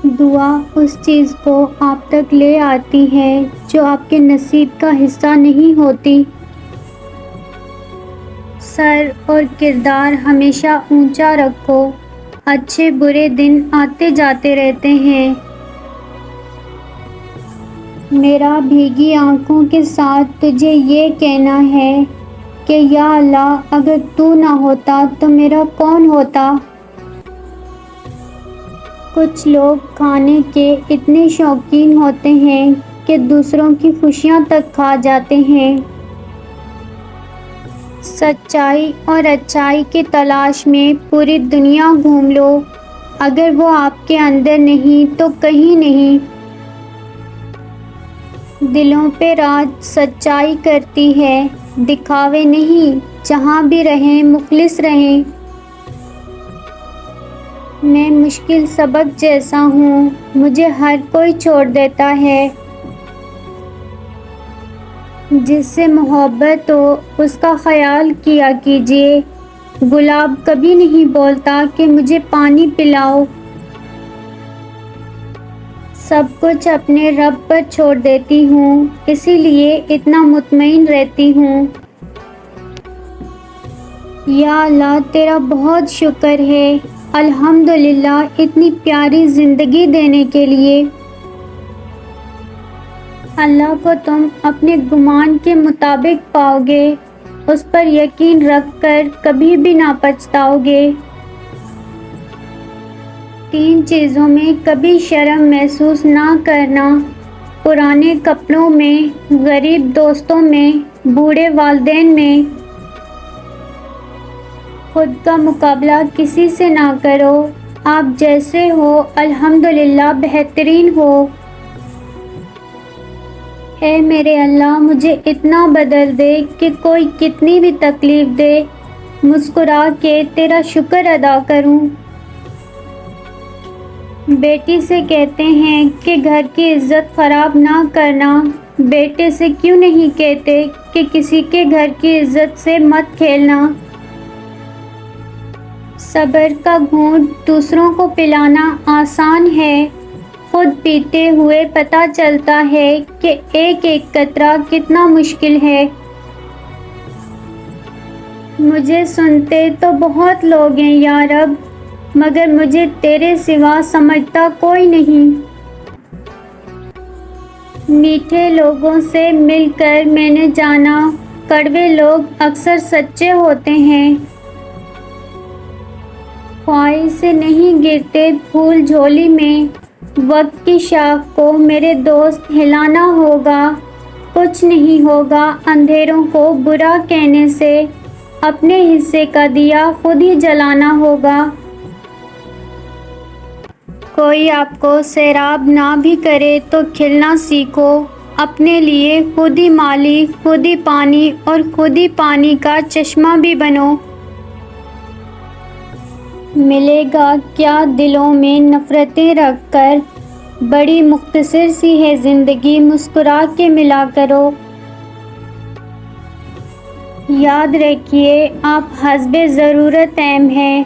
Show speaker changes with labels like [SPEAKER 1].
[SPEAKER 1] دعا اس چیز کو آپ تک لے آتی ہے جو آپ کے نصیب کا حصہ نہیں ہوتی۔ سر اور کردار ہمیشہ اونچا رکھو، اچھے برے دن آتے جاتے رہتے ہیں۔ میرا بھیگی آنکھوں کے ساتھ تجھے یہ کہنا ہے کہ یا اللہ، اگر تو نہ ہوتا تو میرا کون ہوتا؟ کچھ لوگ کھانے کے اتنے شوقین ہوتے ہیں کہ دوسروں کی خوشیاں تک کھا جاتے ہیں۔ سچائی اور اچھائی کی تلاش میں پوری دنیا گھوم لو، اگر وہ آپ کے اندر نہیں تو کہیں نہیں۔ دلوں پہ راج سچائی کرتی ہے، دکھاوے نہیں، جہاں بھی رہیں مخلص رہیں۔ میں مشکل سبق جیسا ہوں، مجھے ہر کوئی چھوڑ دیتا ہے۔ جس سے محبت ہو اس کا خیال کیا کیجیے۔ گلاب کبھی نہیں بولتا کہ مجھے پانی پلاؤ۔ سب کچھ اپنے رب پر چھوڑ دیتی ہوں، اسی لیے اتنا مطمئن رہتی ہوں۔ یا اللہ، تیرا بہت شکر ہے، الحمدللہ اتنی پیاری زندگی دینے کے لیے۔ اللہ کو تم اپنے گمان کے مطابق پاؤ گے، اس پر یقین رکھ کر کبھی بھی نہ پچھتاؤ گے۔ 3 چیزوں میں کبھی شرم محسوس نہ کرنا: پرانے کپڑوں میں، غریب دوستوں میں، بوڑھے والدین میں۔ خود کا مقابلہ کسی سے نہ کرو، آپ جیسے ہو الحمدللہ بہترین ہو۔ اے میرے اللہ، مجھے اتنا بدل دے کہ کوئی کتنی بھی تکلیف دے، مسکرا کے تیرا شکر ادا کروں۔ بیٹی سے کہتے ہیں کہ گھر کی عزت خراب نہ کرنا، بیٹے سے کیوں نہیں کہتے کہ کسی کے گھر کی عزت سے مت کھیلنا؟ صبر کا گھونٹ دوسروں کو پلانا آسان ہے، خود پیتے ہوئے پتہ چلتا ہے کہ ایک ایک قطرہ کتنا مشکل ہے۔ مجھے سنتے تو بہت لوگ ہیں یا رب، مگر مجھے تیرے سوا سمجھتا کوئی نہیں۔ میٹھے لوگوں سے مل کر میں نے جانا، کڑوے لوگ اکثر سچے ہوتے ہیں۔ خواہش سے نہیں گرتے پھول جھولی میں، وقت کی شاخ کو میرے دوست ہلانا ہوگا۔ کچھ نہیں ہوگا اندھیروں کو برا کہنے سے، اپنے حصے کا دیا خود ہی جلانا ہوگا۔ کوئی آپ کو سیراب نہ بھی کرے تو کھلنا سیکھو، اپنے لیے خود ہی مالک، خود ہی پانی اور خود ہی پانی کا چشمہ بھی بنو۔ ملے گا کیا دلوں میں نفرتیں رکھ کر، بڑی مختصر سی ہے زندگی، مسکرا کے ملا کرو۔ یاد رکھیے آپ حسب ضرورت اہم ہیں،